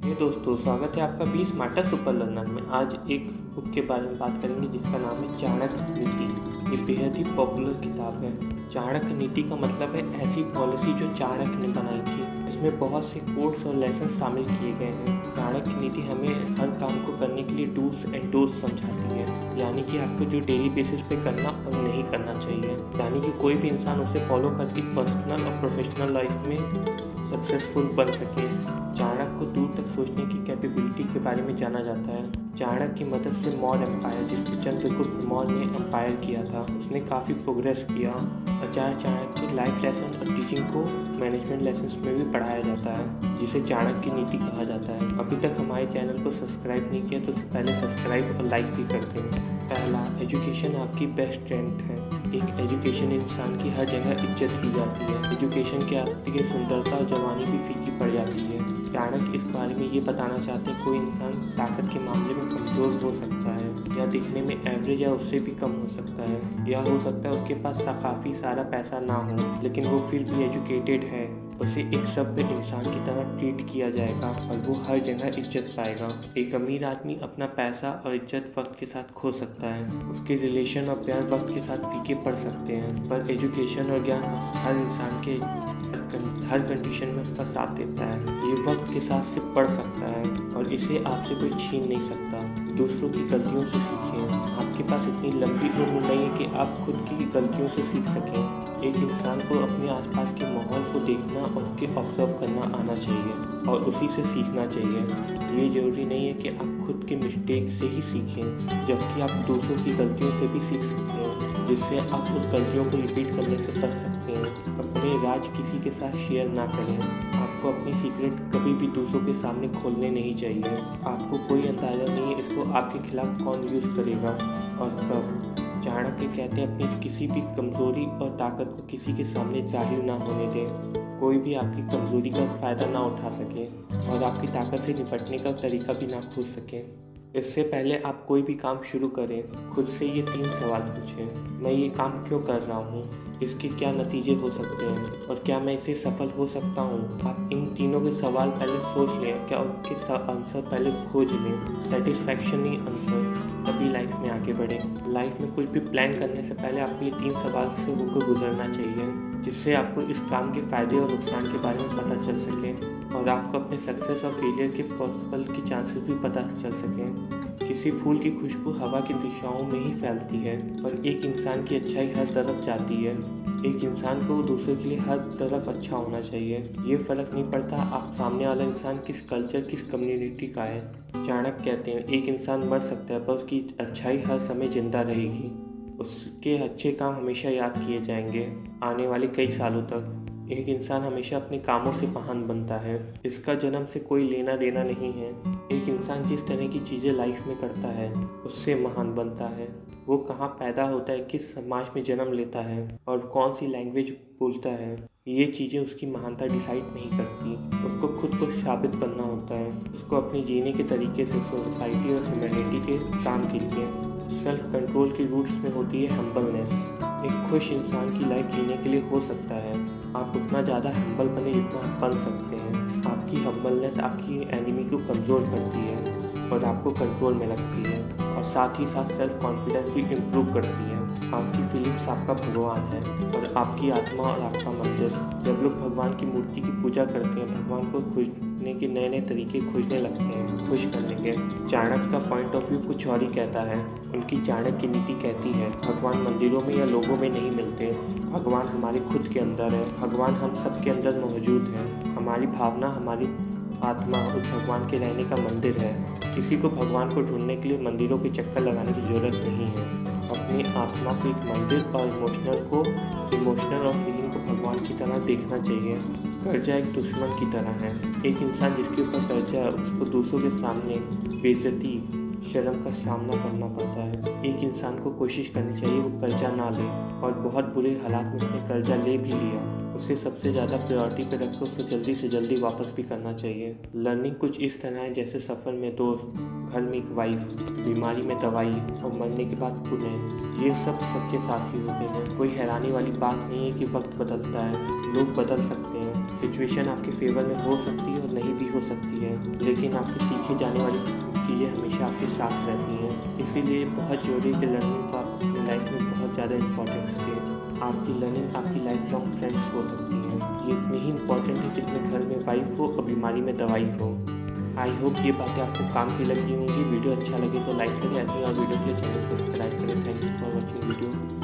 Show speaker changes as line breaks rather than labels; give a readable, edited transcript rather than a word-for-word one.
ये दोस्तों, स्वागत है आपका बी स्मार्टर सुपर लर्नर में। आज एक बुक के बारे में बात करेंगे जिसका नाम है चाणक्य नीति। ये बेहद ही पॉपुलर किताब है। चाणक्य नीति का मतलब है ऐसी पॉलिसी जो चाणक्य ने बनाई थी। इसमें बहुत से कोड्स और लेसन शामिल किए गए हैं। चाणक्य नीति हमें हर काम को करने के लिए डूज एंड डोज समझाती है, यानी कि आपको जो डेली बेसिस पे करना और नहीं करना चाहिए, यानी कि कोई भी इंसान उसे फॉलो करके पर्सनल और प्रोफेशनल लाइफ में सक्सेसफुल बन सके। चाणक्य को दूर तक सोचने की कैपेबिलिटी के बारे में जाना जाता है। चाणक्य की मदद से मौर्य एम्पायर, जिसको चंद्रगुप्त मौर्य ने एम्पायर किया था, उसने काफ़ी प्रोग्रेस किया। आचार्य चाणक्य की लाइफ लेसन और टीचिंग को मैनेजमेंट लेसन्स में भी पढ़ाया जाता है, जिसे चाणक्य की नीति कहा जाता है। अभी तक हमारे चैनल को सब्सक्राइब नहीं किया तो पहले सब्सक्राइब और लाइक भी कर दें। पहला, एजुकेशन आपकी बेस्ट स्ट्रेंथ है। एक एजुकेशन इंसान की हर जगह इज्जत की जाती है। एजुकेशन के आपकी सुंदरता और जवानी भी फीकी पड़ जाती है। चाणक्य इस बारे में ये बताना चाहते हैं कोई इंसान ताकत के मामले में कमज़ोर हो सकता है, या दिखने में एवरेज या उससे भी कम हो सकता है, या हो सकता है उसके पास काफ़ी सारा पैसा ना हो लेकिन वो फिर भी एजुकेटेड है। उसे एक सभ्य इंसान की तरह ट्रीट किया जाएगा और वो हर जगह इज्जत पाएगा। एक अमीर आदमी अपना पैसा और इज्जत वक्त के साथ खो सकता है। उसके रिलेशन और प्यार वक्त के साथ फीके पड़ सकते हैं, पर एजुकेशन और ज्ञान हर इंसान के हर कंडीशन में उसका साथ देता है। ये वक्त के साथ से बढ़ सकता है और इसे आपसे कोई छीन नहीं सकता। दूसरों की गलतियों से सीखें। आपके पास इतनी लंबी उम्र नहीं है कि आप खुद की गलतियों से सीख सकें। एक इंसान को अपने आसपास के माहौल को देखना और उसके ऑब्जर्व करना आना चाहिए और उसी से सीखना चाहिए। ये ज़रूरी नहीं है कि आप खुद के मिस्टेक से ही सीखें, जबकि आप दूसरों की गलतियों से भी सीख सकते हैं, जिससे आप उस गलतियों को रिपीट करने से बच सकते हैं। अपने राज किसी के साथ शेयर ना करें। आपको अपनी सीक्रेट कभी भी दूसरों के सामने खोलने नहीं चाहिए। आपको कोई अंदाज़ा नहीं है इसको आपके खिलाफ कौन यूज़ करेगा और कब। चाणक्य कहते हैं अपनी किसी भी कमज़ोरी और ताकत को किसी के सामने जाहिर ना होने दें। कोई भी आपकी कमज़ोरी का फ़ायदा ना उठा सके और आपकी ताकत से निपटने का तरीका भी ना खोज सकें। इससे पहले आप कोई भी काम शुरू करें, खुद से ये 3 सवाल पूछें। मैं ये काम क्यों कर रहा हूँ? इसके क्या नतीजे हो सकते हैं? और क्या मैं इससे सफल हो सकता हूँ? आप इन तीनों के सवाल पहले सोच लें, क्या उनके आंसर पहले खोज लें। सेटिस्फैक्शन ही आंसर, तभी लाइफ में आगे बढ़ें। लाइफ में कुछ भी प्लान करने से पहले आपको ये 3 सवाल से होकर गुजरना चाहिए, जिससे आपको इस काम के फ़ायदे और नुकसान के बारे में पता चल सके और आपको अपने सक्सेस और फेलियर के पॉसिबल के चांसेस भी पता चल सकें। किसी फूल की खुशबू हवा की दिशाओं में ही फैलती है, पर एक इंसान की अच्छाई हर तरफ जाती है। एक इंसान को दूसरे के लिए हर तरफ अच्छा होना चाहिए। ये फ़र्क नहीं पड़ता आप सामने वाला इंसान किस कल्चर, किस कम्युनिटी का है। चाणक्य कहते हैं एक इंसान मर सकता है पर उसकी अच्छाई हर समय जिंदा रहेगी। उसके अच्छे काम हमेशा याद किए जाएंगे आने वाले कई सालों तक। एक इंसान हमेशा अपने कामों से महान बनता है। इसका जन्म से कोई लेना देना नहीं है। एक इंसान जिस तरह की चीज़ें लाइफ में करता है उससे महान बनता है। वो कहाँ पैदा होता है, किस समाज में जन्म लेता है और कौन सी लैंग्वेज बोलता है, ये चीज़ें उसकी महानता डिसाइड नहीं करती। उसको खुद को साबित करना होता है, उसको अपने जीने के तरीके से, सोसाइटी और ह्यूमैनिटी के काम के लिए। सेल्फ कंट्रोल की रूट्स में होती है हम्बलनेस। एक खुश इंसान की लाइफ जीने के लिए हो सकता है आप उतना ज़्यादा हम्बल बने जितना आप बन सकते हैं। आपकी हम्बलनेस आपकी एनिमी को कमज़ोर करती है और आपको कंट्रोल में रखती है, और साथ ही साथ सेल्फ कॉन्फिडेंस भी इम्प्रूव करती है। आपकी फीलिंग्स आपका भगवान है और आपकी आत्मा और आपका मंदिर। जब लोग भगवान की मूर्ति की पूजा करते हैं, भगवान को खोजने के नए नए तरीके खोजने लगते हैं खुश करने के। चाणक्य का पॉइंट ऑफ व्यू कुछ और ही कहता है। उनकी चाणक्य की नीति कहती है भगवान मंदिरों में या लोगों में नहीं मिलते, भगवान हमारे खुद के अंदर है। भगवान हम सब के अंदर मौजूद है। हमारी भावना, हमारी आत्मा उस भगवान के रहने का मंदिर है। किसी को भगवान को ढूंढने के लिए मंदिरों के चक्कर लगाने की ज़रूरत नहीं है। अपनी आत्मा को एक मंदिर और इमोशनल और फीलिंग को भगवान की तरह देखना चाहिए। कर्जा एक दुश्मन की तरह है। एक इंसान जिसके ऊपर कर्जा है उसको दूसरों के सामने बेइज्जती, शर्म का सामना करना पड़ता है। एक इंसान को कोशिश करनी चाहिए वो कर्जा ना ले, और बहुत बुरे हालात में उसने कर्जा ले भी लिया, उसे सबसे ज़्यादा प्रायोरिटी पे रखकर उसको जल्दी से जल्दी वापस भी करना चाहिए। लर्निंग कुछ इस तरह है जैसे सफ़र में दोस्त, घर में एक वाइफ, बीमारी में दवाई और मरने के बाद पुण्य। ये सब सच्चे साथी होते हैं। कोई हैरानी वाली बात नहीं है कि वक्त बदलता है, लोग बदल सकते हैं, सिचुएशन आपके फेवर में हो सकती है और नहीं भी हो सकती है, लेकिन आपकी सीखी जाने वाली चीज़ें हमेशा आपके साथ रहती हैं। इसीलिए बहुत ज़रूरी है कि लर्निंग को आप अपनी लाइफ में बहुत ज़्यादा इम्पोर्टेंस दें। आपकी लर्निंग आपकी लाइफ लॉन्ग फ्रेंड्स हो सकती हैं। ये इतनी ही इम्पोर्टेंट है जितने घर में वाइफ हो और बीमारी में दवाई हो। आई होप ये बातें आपको काम की लगी होंगी। वीडियो अच्छा लगे तो लाइक करें, ऐसी और वीडियो के लिए चैनल को सब्सक्राइब करें। Thank you for watching video.